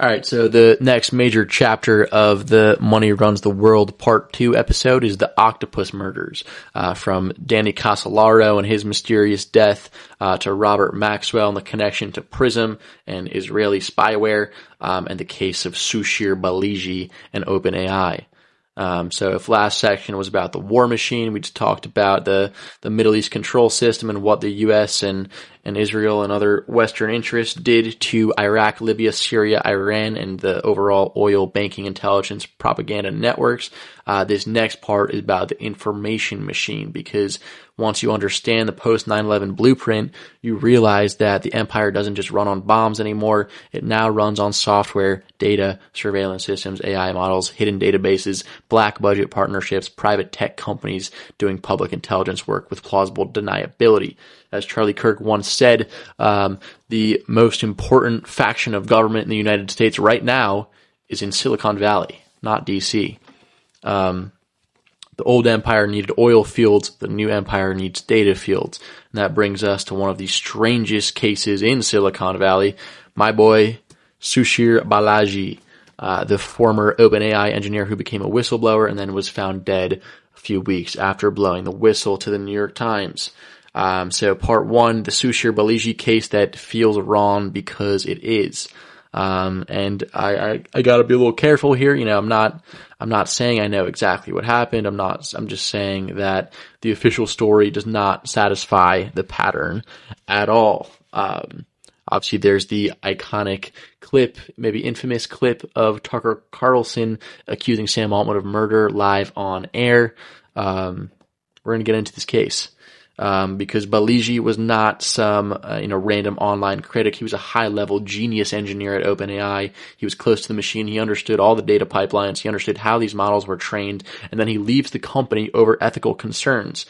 All right, so the next major chapter of the Money Runs the World Part 2 episode is the Octopus murders, from Danny Casolaro and his mysterious death, to Robert Maxwell and the connection to PRISM and Israeli spyware, and the case of Suchir Balaji and OpenAI. So if last section was about the war machine, we just talked about the Middle East control system and what the U.S. and Israel and other Western interests did to Iraq, Libya, Syria, Iran, and the overall oil, banking, intelligence, propaganda networks. This next part is about the information machine, because once you understand the post 9/11 blueprint, you realize that the empire doesn't just run on bombs anymore. It now runs on software, data, surveillance systems, AI models, hidden databases, black budget partnerships, private tech companies doing public intelligence work with plausible deniability. As Charlie Kirk once said, the most important faction of government in the United States right now is in Silicon Valley, not DC. The old empire needed oil fields. The new empire needs data fields. And that brings us to one of the strangest cases in Silicon Valley. My boy, Suchir Balaji, the former OpenAI engineer who became a whistleblower and then was found dead a few weeks after blowing the whistle to the New York Times. So part one, the Suchir Balaji case that feels wrong because it is. And I gotta be a little careful here. You know, I'm not saying I know exactly what happened. I'm just saying that the official story does not satisfy the pattern at all. Obviously there's the iconic clip, maybe infamous clip of Tucker Carlson accusing Sam Altman of murder live on air. We're gonna get into this case. Because Balaji was not some, random online critic. He was a high-level genius engineer at OpenAI. He was close to the machine. He understood all the data pipelines. He understood how these models were trained. And then he leaves the company over ethical concerns.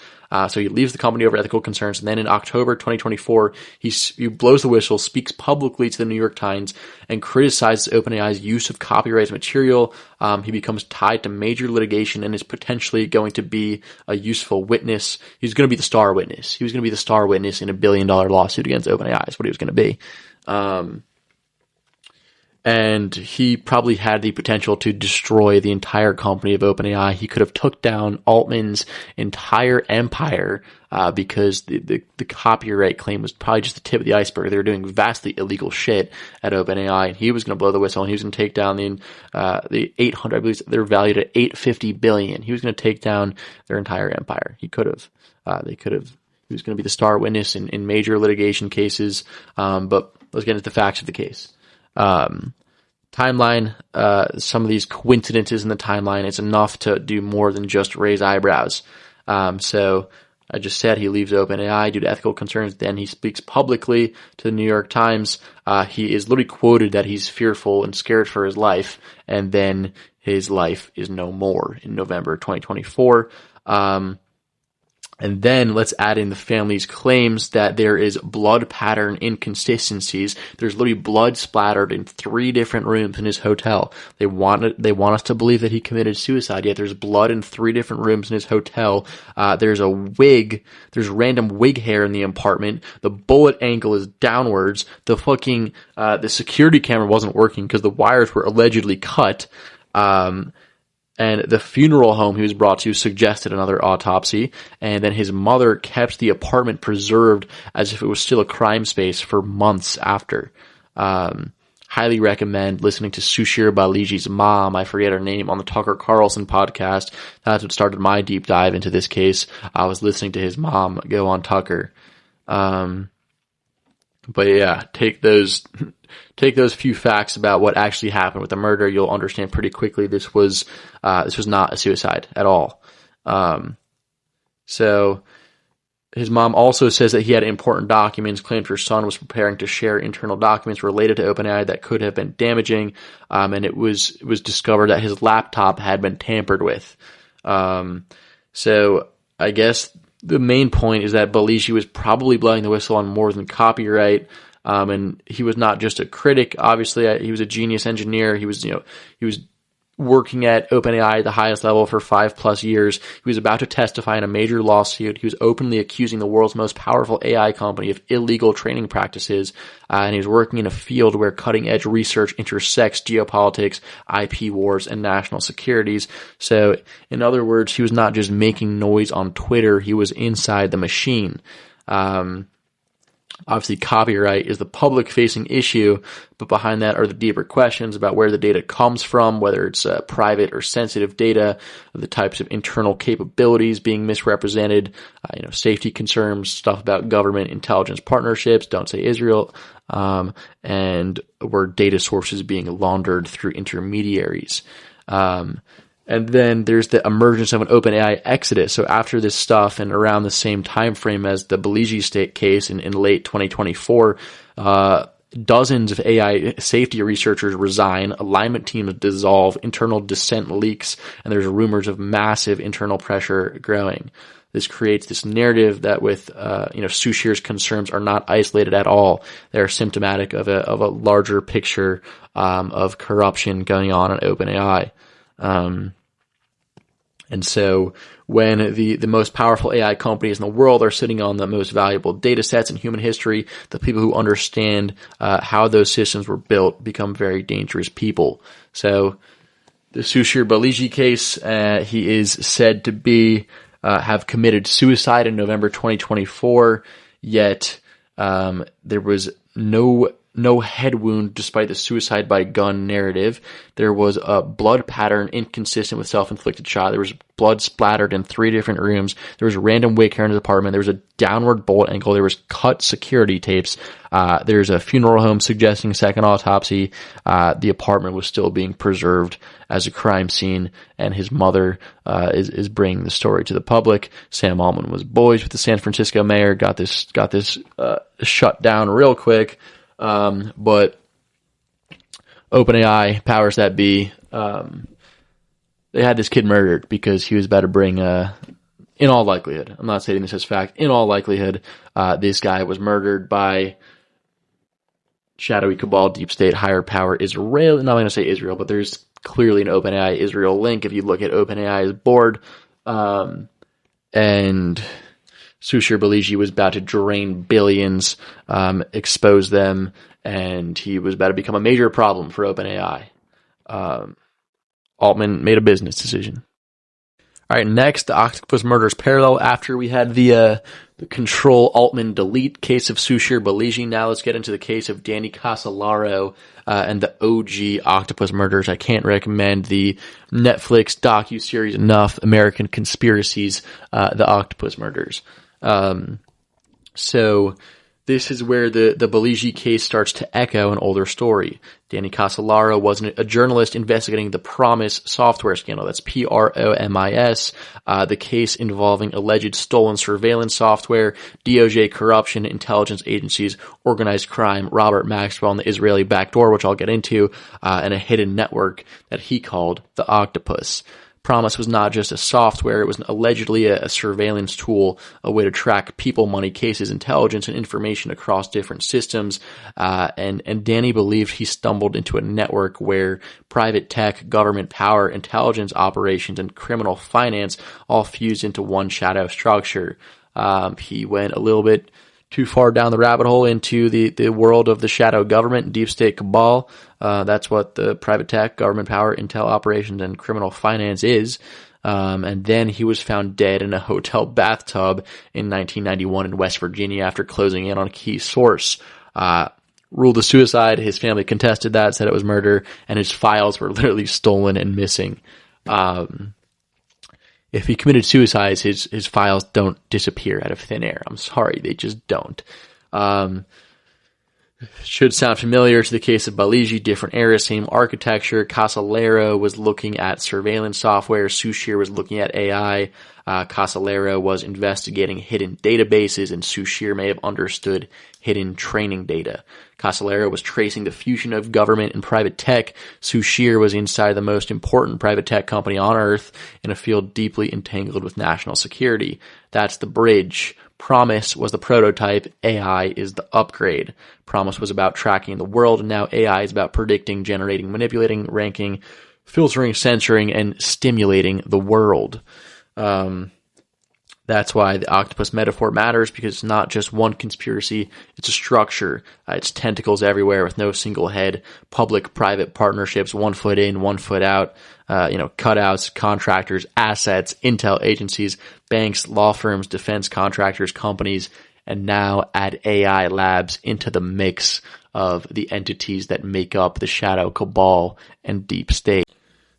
So he leaves the company over ethical concerns. And then in October 2024, he blows the whistle, speaks publicly to the New York Times, and criticizes OpenAI's use of copyrighted material. He becomes tied to major litigation and is potentially going to be a useful witness. He's going to be the star witness. He was going to be the star witness in $1 billion lawsuit against OpenAI is what he was going to be. And he probably had the potential to destroy the entire company of OpenAI. He could have took down Altman's entire empire, because the copyright claim was probably just the tip of the iceberg. They were doing vastly illegal shit at OpenAI, and he was going to blow the whistle, and he was going to take down the 800, I believe they're valued at $850 billion. He was going to take down their entire empire. He could have. He was going to be the star witness in major litigation cases. But let's get into the facts of the case. Timeline, some of these coincidences in the timeline, it's enough to do more than just raise eyebrows. So I just said he leaves OpenAI due to ethical concerns. Then he speaks publicly to the New York Times. He is literally quoted that he's fearful and scared for his life. And then his life is no more in November 2024. And then let's add in the family's claims that there is blood pattern inconsistencies. There's literally blood splattered in 3 different rooms in his hotel. They want us to believe that he committed suicide, yet there's blood in 3 different rooms in his hotel. There's random wig hair in the apartment. The bullet angle is downwards. The security camera wasn't working because the wires were allegedly cut. And the funeral home he was brought to suggested another autopsy. And then his mother kept the apartment preserved as if it was still a crime space for months after. Highly recommend listening to Suchir Balaji's mom, I forget her name, on the Tucker Carlson podcast. That's what started my deep dive into this case. I was listening to his mom go on Tucker. But yeah, take those few facts about what actually happened with the murder. You'll understand pretty quickly this was not a suicide at all. So his mom also says that he had important documents, claimed her son was preparing to share internal documents related to OpenAI that could have been damaging. And it was discovered that his laptop had been tampered with. So I guess the main point is that Balaji was probably blowing the whistle on more than copyright. And he was not just a critic. Obviously, he was a genius engineer. He was working at OpenAI at the highest level for 5+ years. He was about to testify in a major lawsuit. He was openly accusing the world's most powerful AI company of illegal training practices. And he was working in a field where cutting-edge research intersects geopolitics, IP wars, and national securities. So, in other words, he was not just making noise on Twitter. He was inside the machine. Obviously, copyright is the public-facing issue, but behind that are the deeper questions about where the data comes from, whether it's private or sensitive data, the types of internal capabilities being misrepresented, safety concerns, stuff about government intelligence partnerships, don't say Israel, and were data sources being laundered through intermediaries. And then there's the emergence of an OpenAI exodus. So after this stuff and around the same time frame as the Balaji state case in late 2024, dozens of AI safety researchers resign, alignment teams dissolve, internal dissent leaks, and there's rumors of massive internal pressure growing. This creates this narrative that with, Suchir's concerns are not isolated at all. They're symptomatic of a larger picture, of corruption going on at OpenAI. And so when the most powerful AI companies in the world are sitting on the most valuable data sets in human history, the people who understand how those systems were built become very dangerous people. So the Suchir Balaji case, he is said to be have committed suicide in November 2024, yet there was no head wound despite the suicide by gun narrative. There was a blood pattern inconsistent with self-inflicted shot. There was blood splattered in 3 different rooms. There was random weight carrying in his apartment. There was a downward bullet ankle. There was cut security tapes. There's a funeral home suggesting second autopsy. The apartment was still being preserved as a crime scene, and his mother is bringing the story to the public. Sam Altman was boys with the San Francisco mayor. Got this shut down real quick. But OpenAI, powers that be, they had this kid murdered because he was about to bring, in all likelihood, I'm not stating this as fact, in all likelihood, this guy was murdered by shadowy cabal, deep state, higher power, Israel. I'm not going to say Israel, but there's clearly an OpenAI Israel link if you look at OpenAI's board. And Suchir Balaji was about to drain billions, expose them, and he was about to become a major problem for OpenAI. Altman made a business decision. All right, next, the Octopus murders parallel. After we had the Control Altman delete case of Suchir Balaji, now let's get into the case of Danny Casolaro and the OG Octopus murders. I can't recommend the Netflix docuseries enough. American Conspiracies, the Octopus murders. So this is where the Balaji case starts to echo an older story. Danny Casolaro was a journalist investigating the PROMIS software scandal. That's PROMIS, the case involving alleged stolen surveillance software, DOJ corruption, intelligence agencies, organized crime, Robert Maxwell and the Israeli backdoor, which I'll get into, and a hidden network that he called the Octopus. PROMIS was not just a software, it was allegedly a surveillance tool, a way to track people, money, cases, intelligence, and information across different systems. And Danny believed he stumbled into a network where private tech, government power, intelligence operations, and criminal finance all fused into one shadow structure. He went a little bit too far down the rabbit hole into the world of the shadow government, deep state cabal. That's what the private tech, government power, intel operations, and criminal finance is. And then he was found dead in a hotel bathtub in 1991 in West Virginia after closing in on a key source. Ruled a suicide. His family contested that, said it was murder, and his files were literally stolen and missing. If he committed suicide, his files don't disappear out of thin air. I'm sorry, they just don't. Should sound familiar to the case of Balaji, different era, same architecture. Casolaro was looking at surveillance software. Suchir was looking at AI. Casolaro was investigating hidden databases, and Suchir may have understood hidden training data. Casolaro was tracing the fusion of government and private tech. Suchir was inside the most important private tech company on Earth in a field deeply entangled with national security. That's the bridge. PROMIS was the prototype. AI is the upgrade. PROMIS was about tracking the world, and now AI is about predicting, generating, manipulating, ranking, filtering, censoring, and stimulating the world. That's why the octopus metaphor matters, because it's not just one conspiracy, it's a structure. It's tentacles everywhere with no single head, public-private partnerships, 1 foot in, 1 foot out, cutouts, contractors, assets, intel agencies, banks, law firms, defense contractors, companies, and now add AI labs into the mix of the entities that make up the shadow cabal and deep state.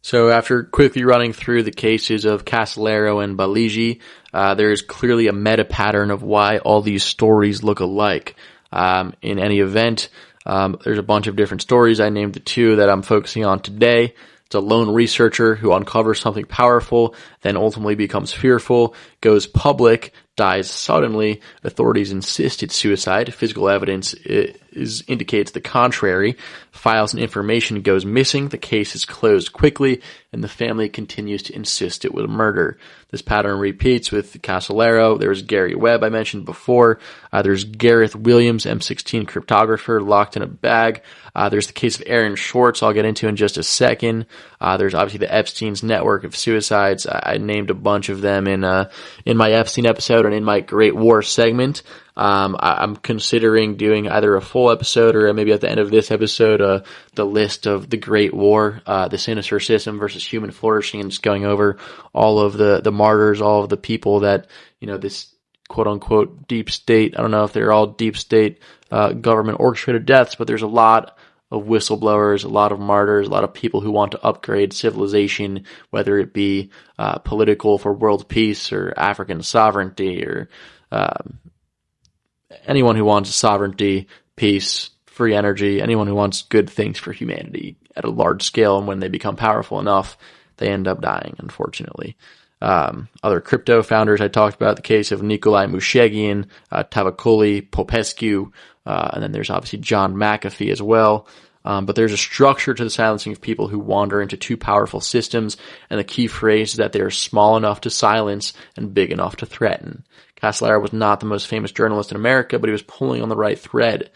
So after quickly running through the cases of Casolaro and Balaji, there is clearly a meta pattern of why all these stories look alike. In any event, there's a bunch of different stories. I named the 2 that I'm focusing on today. It's a lone researcher who uncovers something powerful, then ultimately becomes fearful, goes public, dies suddenly. Authorities insist it's suicide. Physical evidence indicates the contrary. Files and information goes missing. The case is closed quickly, and the family continues to insist it was a murder. This pattern repeats with Casolaro. There was Gary Webb I mentioned before. There's Gareth Williams, M16 cryptographer, locked in a bag. There's the case of Aaron Swartz I'll get into in just a second. There's obviously the Epstein's network of suicides. I named a bunch of them in my Epstein episode and in my Great War segment. I'm considering doing either a full episode or maybe at the end of this episode, the list of the Great War, the sinister system versus human flourishing, and just going over all of the martyrs, all of the people that, this quote unquote deep state. I don't know if they're all deep state, government orchestrated deaths, but there's a lot of whistleblowers, a lot of martyrs, a lot of people who want to upgrade civilization, whether it be, political for world peace or African sovereignty or, anyone who wants sovereignty, peace, free energy, anyone who wants good things for humanity at a large scale, and when they become powerful enough, they end up dying, unfortunately. Other crypto founders I talked about, the case of Nikolai Mushegian, Tavakoli, Popescu, and then there's obviously John McAfee as well. But there's a structure to the silencing of people who wander into too powerful systems, and the key phrase is that they are small enough to silence and big enough to threaten. Casolaro was not the most famous journalist in America, but he was pulling on the right thread.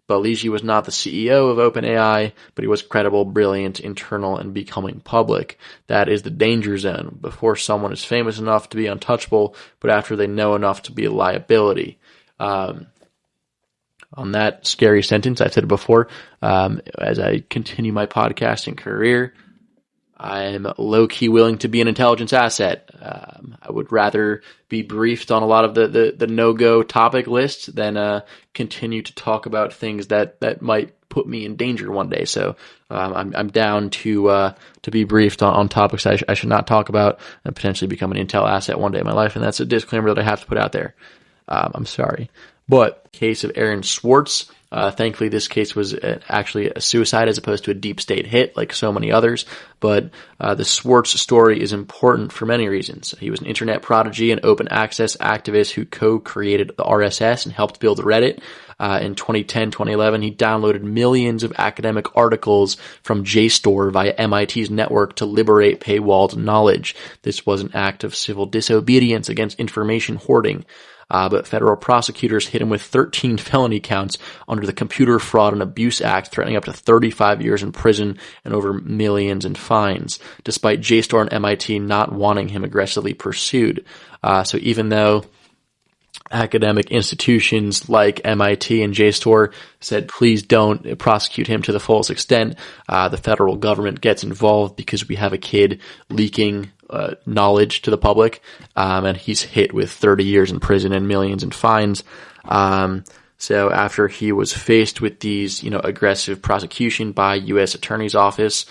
Balaji was not the CEO of OpenAI, but he was credible, brilliant, internal, and becoming public. That is the danger zone, before someone is famous enough to be untouchable, but after they know enough to be a liability. On that scary sentence, I've said it before, as I continue my podcasting career, I'm low-key willing to be an intelligence asset. I would rather be briefed on a lot of the no-go topic lists than continue to talk about things that might put me in danger one day. So I'm down to be briefed on topics I should not talk about and potentially become an intel asset one day in my life, and that's a disclaimer that I have to put out there. I'm sorry. But case of Aaron Swartz, thankfully this case was actually a suicide as opposed to a deep state hit like so many others. But the Swartz story is important for many reasons. He was an internet prodigy and open access activist who co-created the RSS and helped build Reddit. In 2010, 2011, he downloaded millions of academic articles from JSTOR via MIT's network to liberate paywalled knowledge. This was an act of civil disobedience against information hoarding. But federal prosecutors hit him with 13 felony counts under the Computer Fraud and Abuse Act, threatening up to 35 years in prison and over millions in fines, despite JSTOR and MIT not wanting him aggressively pursued. So even though academic institutions like MIT and JSTOR said, please don't prosecute him to the fullest extent, the federal government gets involved because we have a kid leaking knowledge to the public, and he's hit with 30 years in prison and millions in fines. So after he was faced with these, aggressive prosecution by U.S. Attorney's Office,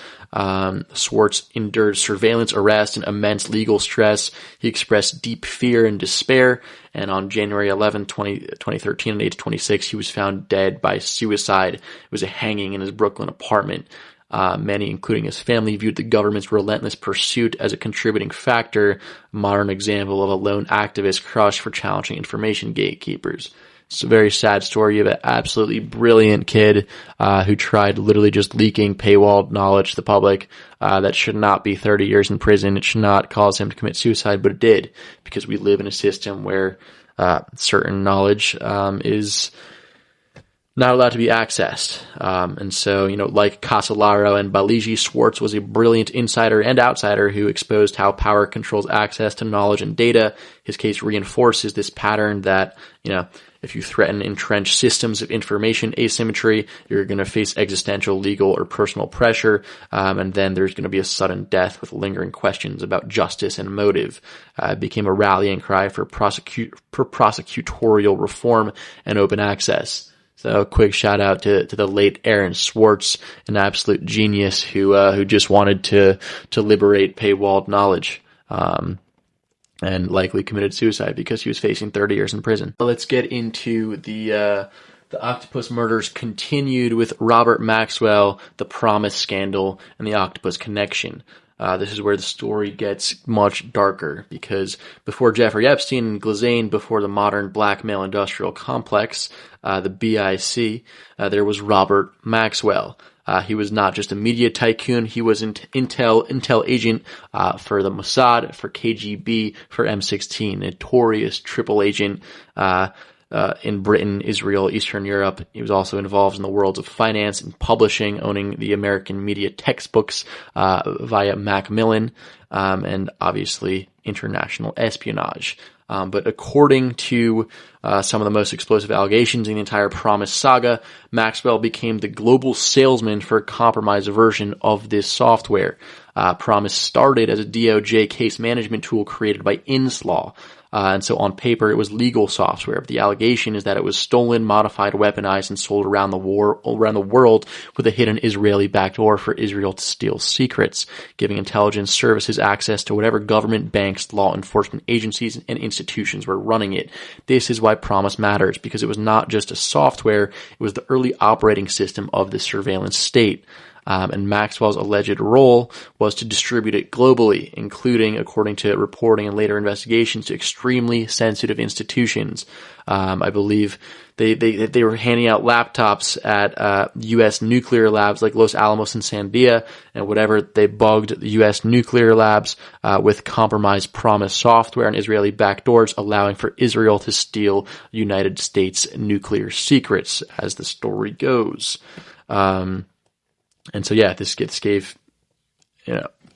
Swartz endured surveillance arrest and immense legal stress. He expressed deep fear and despair, and on January 11, 2013, at age 26, he was found dead by suicide. It was a hanging in his Brooklyn apartment. Many, including his family, viewed the government's relentless pursuit as a contributing factor, a modern example of a lone activist crush for challenging information gatekeepers. It's a very sad story. You have an absolutely brilliant kid who tried literally just leaking paywalled knowledge to the public. That should not be 30 years in prison. It should not cause him to commit suicide, but it did, because we live in a system where certain knowledge is not allowed to be accessed. And so, like Casolaro and Balaji, Schwartz was a brilliant insider and outsider who exposed how power controls access to knowledge and data. His case reinforces this pattern that, if you threaten entrenched systems of information asymmetry, you're going to face existential, legal, or personal pressure, and then there's going to be a sudden death with lingering questions about justice and motive. It became a rallying cry for prosecutorial reform and open access. So, quick shout out to the late Aaron Swartz, an absolute genius who just wanted to liberate paywalled knowledge. And likely committed suicide because he was facing 30 years in prison. Let's get into the Octopus murders continued with Robert Maxwell, the PROMIS scandal, and the Octopus connection. This is where the story gets much darker because before Jeffrey Epstein and Glazane, before the modern blackmail industrial complex, the BIC, there was Robert Maxwell. He was not just a media tycoon, he was an intel agent for the Mossad, for KGB, for M16, notorious triple agent in Britain, Israel, Eastern Europe. He was also involved in the worlds of finance and publishing, owning the American media textbooks via Macmillan, and obviously international espionage. But according to some of the most explosive allegations in the entire PROMIS saga, Maxwell became the global salesman for a compromised version of this software. PROMIS started as a DOJ case management tool created by Enslaved. And so on paper, it was legal software. But the allegation is that it was stolen, modified, weaponized, and sold around the world with a hidden Israeli backdoor for Israel to steal secrets, giving intelligence services access to whatever government, banks, law enforcement agencies, and institutions were running it. This is why PROMIS matters, because it was not just a software, it was the early operating system of the surveillance state. And Maxwell's alleged role was to distribute it globally, including, according to reporting and later investigations, to extremely sensitive institutions. I believe they were handing out laptops at U.S. nuclear labs like Los Alamos and Sandia, and whatever they bugged the U.S. nuclear labs with compromised PROMIS software and Israeli backdoors, allowing for Israel to steal United States nuclear secrets, as the story goes. And so, this gave,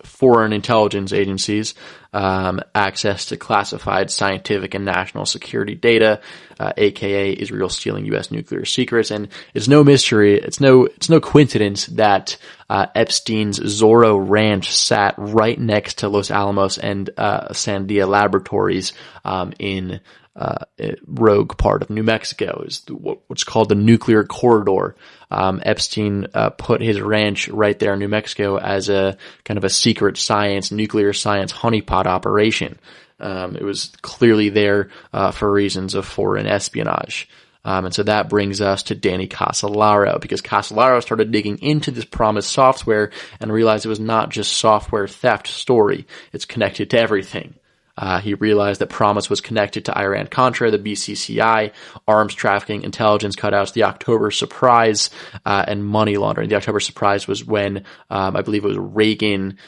foreign intelligence agencies access to classified scientific and national security data, aka Israel stealing U.S. nuclear secrets. And it's no mystery, it's no coincidence that Epstein's Zorro Ranch sat right next to Los Alamos and Sandia Laboratories in rogue part of New Mexico, is what's called the nuclear corridor. Epstein put his ranch right there in New Mexico as a kind of a secret nuclear science honeypot operation. It was clearly there for reasons of foreign espionage. And so that brings us to Danny Casolaro, because Casolaro started digging into this PROMIS software and realized it was not just software theft story. It's connected to everything. He realized that PROMIS was connected to Iran-Contra, the BCCI, arms trafficking, intelligence cutouts, the October surprise, and money laundering. The October surprise was when, I believe it was Reagan,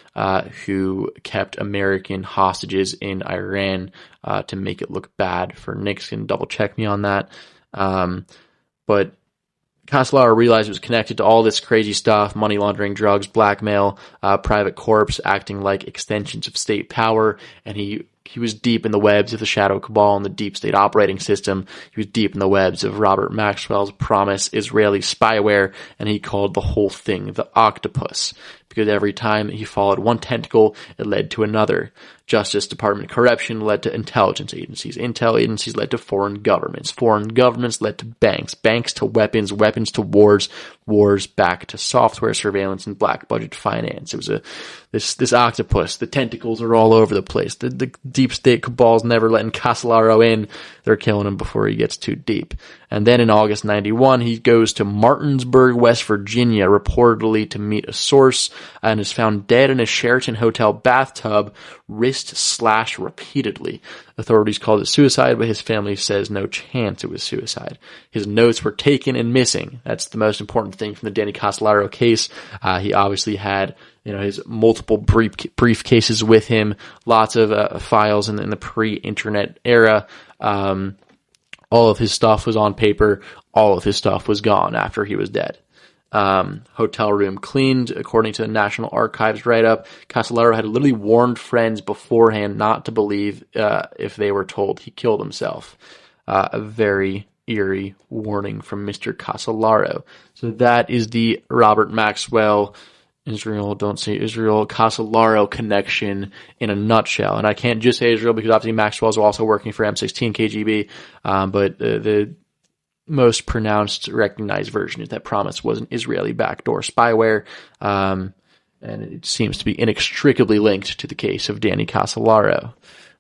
who kept American hostages in Iran, to make it look bad for Nixon. Double check me on that. But Casolaro realized it was connected to all this crazy stuff: money laundering, drugs, blackmail, private corps acting like extensions of state power, and he was deep in the webs of the shadow cabal and the deep state operating system. He was deep in the webs of Robert Maxwell's PROMIS Israeli spyware, and he called the whole thing the Octopus, because every time he followed one tentacle, it led to another. Justice Department corruption led to intelligence agencies. Intel agencies led to foreign governments. Foreign governments led to banks. Banks to weapons. Weapons to wars. Wars back to software surveillance and black budget finance. It was this octopus. The tentacles are all over the place. The deep state cabal's never letting Casolaro in. They're killing him before he gets too deep. And then in August 91, he goes to Martinsburg, West Virginia, reportedly to meet a source, and is found dead in a Sheraton hotel bathtub, wrist slashed repeatedly. Authorities called it suicide, but his family says no chance it was suicide. His notes were taken and missing. That's the most important thing from the Danny Casolaro case. He obviously had, his multiple briefcases with him, lots of files in the pre-internet era. All of his stuff was on paper. all of his stuff was gone after he was dead. Hotel room cleaned, according to the National Archives write-up. Casolaro had literally warned friends beforehand not to believe if they were told he killed himself. A very eerie warning from Mr. Casolaro. So that is the Robert Maxwell, Israel, don't say Israel, Casolaro connection in a nutshell. And I can't just say Israel because obviously Maxwell's also working for M16 KGB, but the most pronounced recognized version is that PROMIS was an Israeli backdoor spyware, and it seems to be inextricably linked to the case of Danny Casolaro.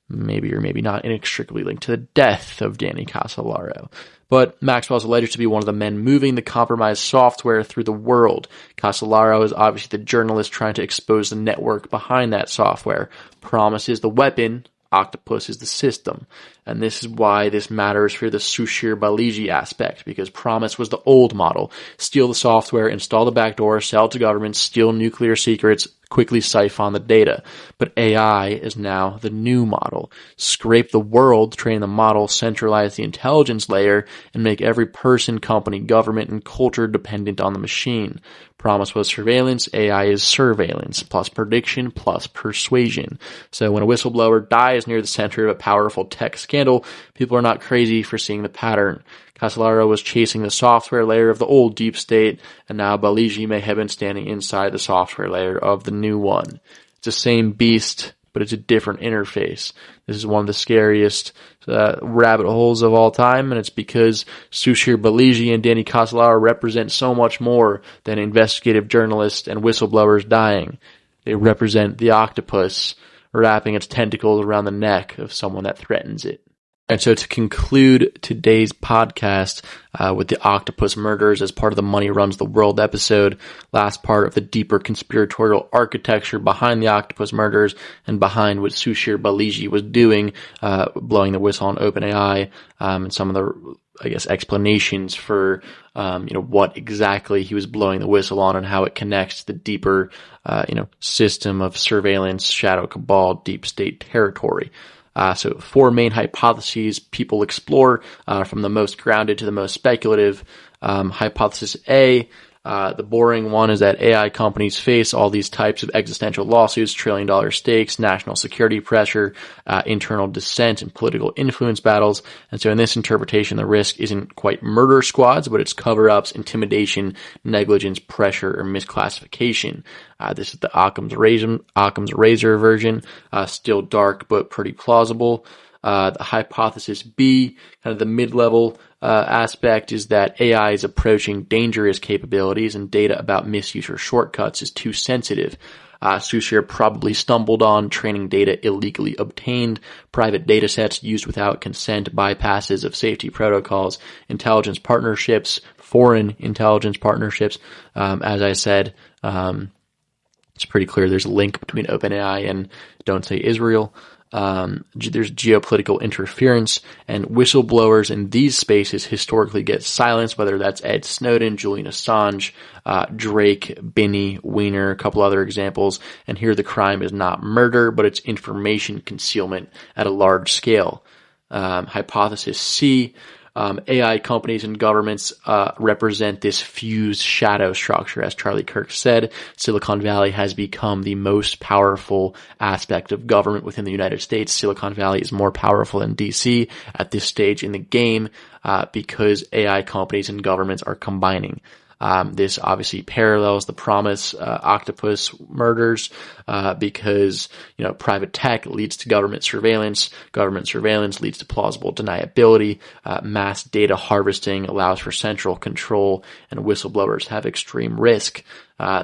Maybe or maybe not inextricably linked to the death of Danny Casolaro. But Maxwell is alleged to be one of the men moving the compromised software through the world. Casolaro is obviously the journalist trying to expose the network behind that software. PROMIS is the weapon, Octopus is the system. And this is why this matters for the Suchir Balaji aspect, because PROMIS was the old model. Steal the software, install the backdoor, sell it to governments, steal nuclear secrets, quickly siphon the data. But AI is now the new model. Scrape the world, train the model, centralize the intelligence layer, and make every person, company, government, and culture dependent on the machine. PROMIS was surveillance, AI is surveillance, plus prediction, plus persuasion. So when a whistleblower dies near the center of a powerful tech scandal, people are not crazy for seeing the pattern. Casolaro was chasing the software layer of the old deep state, and now Balaji may have been standing inside the software layer of the new one. It's the same beast, but it's a different interface. This is one of the scariest rabbit holes of all time, and it's because Suchir Balaji and Danny Casolaro represent so much more than investigative journalists and whistleblowers dying. They represent the octopus wrapping its tentacles around the neck of someone that threatens it. And so to conclude today's podcast with the Octopus murders as part of the Money Runs the World episode, last part of the deeper conspiratorial architecture behind the Octopus murders and behind what Suchir Balaji was doing, blowing the whistle on OpenAI, and some of the, I guess, explanations for, what exactly he was blowing the whistle on and how it connects to the deeper, system of surveillance, shadow cabal, deep state territory. So 4 main hypotheses people explore, from the most grounded to the most speculative. Hypothesis A, the boring one, is that AI companies face all these types of existential lawsuits, trillion-dollar stakes, national security pressure, internal dissent, and political influence battles. And so in this interpretation, the risk isn't quite murder squads, but it's cover-ups, intimidation, negligence, pressure, or misclassification. This is the Occam's razor version, still dark but pretty plausible. The hypothesis B, kind of the mid-level aspect, is that AI is approaching dangerous capabilities and data about misuse or shortcuts is too sensitive. Suchir probably stumbled on training data illegally obtained, private data sets used without consent, bypasses of safety protocols, intelligence partnerships, foreign intelligence partnerships. As I said, it's pretty clear there's a link between OpenAI and don't say Israel. There's geopolitical interference, and whistleblowers in these spaces historically get silenced, whether that's Ed Snowden, Julian Assange, Drake, Binney, Weiner, a couple other examples. And here the crime is not murder, but it's information concealment at a large scale. Hypothesis C, AI companies and governments represent this fused shadow structure. As Charlie Kirk said, Silicon Valley has become the most powerful aspect of government within the United States. Silicon Valley is more powerful than DC at this stage in the game because AI companies and governments are combining. This obviously parallels the PROMIS Octopus murders because private tech leads to government surveillance leads to plausible deniability, mass data harvesting allows for central control, and whistleblowers have extreme risk.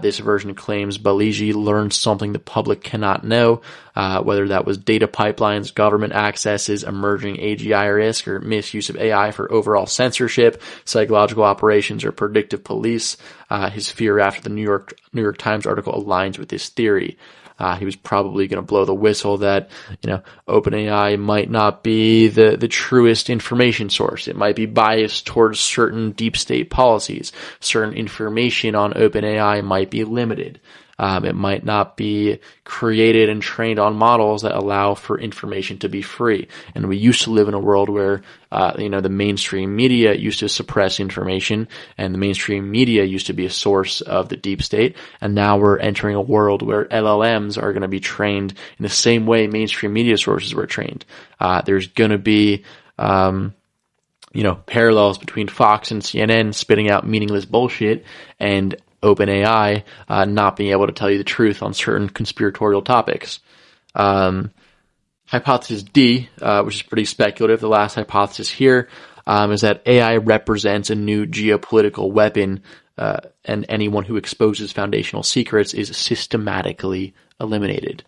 This version claims Balaji learned something the public cannot know, whether that was data pipelines, government accesses, emerging AGI risk, or misuse of AI for overall censorship, psychological operations, or predictive police. His fear after the New York Times article aligns with this theory. He was probably going to blow the whistle that, OpenAI might not be the truest information source. It might be biased towards certain deep state policies. Certain information on OpenAI might be limited. It might not be created and trained on models that allow for information to be free. And we used to live in a world where, the mainstream media used to suppress information, and the mainstream media used to be a source of the deep state. And now we're entering a world where LLMs are going to be trained in the same way mainstream media sources were trained. There's going to be, parallels between Fox and CNN spitting out meaningless bullshit and OpenAI not being able to tell you the truth on certain conspiratorial topics. Hypothesis D, which is pretty speculative, the last hypothesis here, is that AI represents a new geopolitical weapon, and anyone who exposes foundational secrets is systematically eliminated.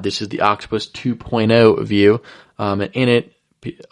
This is the Octopus 2.0 view, and in it,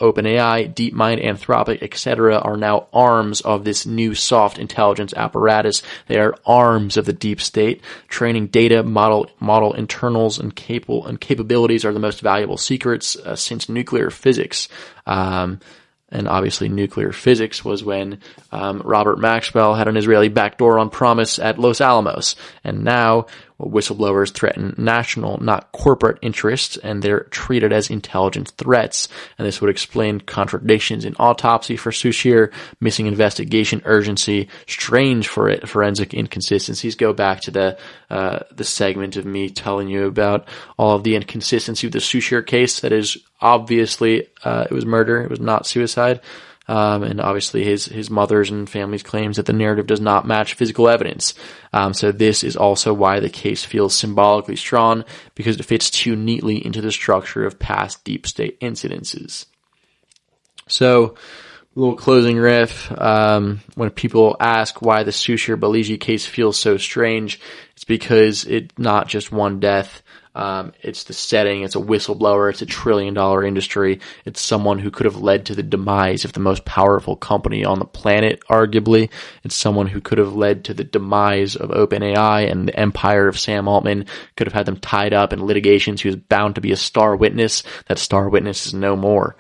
OpenAI, DeepMind, Anthropic, etc. are now arms of this new soft intelligence apparatus. They are arms of the deep state. Training data, model internals, and capabilities are the most valuable secrets since nuclear physics. And obviously nuclear physics was when Robert Maxwell had an Israeli backdoor on PROMIS at Los Alamos. And now whistleblowers threaten national, not corporate interests, and they're treated as intelligence threats. And this would explain contradictions in autopsy for Suchir, missing investigation urgency, strange forensic inconsistencies. Go back to the segment of me telling you about all of the inconsistency with the Suchir case. That is obviously it was murder. It was not suicide. And obviously his mother's and family's claims that the narrative does not match physical evidence. So this is also why the case feels symbolically strong, because it fits too neatly into the structure of past deep state incidences. So, a little closing riff. When people ask why the Suchir Balaji case feels so strange, it's because it's not just one death. It's the setting, it's a whistleblower, it's $1 trillion industry, it's someone who could have led to the demise of the most powerful company on the planet, arguably. It's someone who could have led to the demise of OpenAI and the empire of Sam Altman, could have had them tied up in litigations. He was bound to be a star witness. That star witness is no more.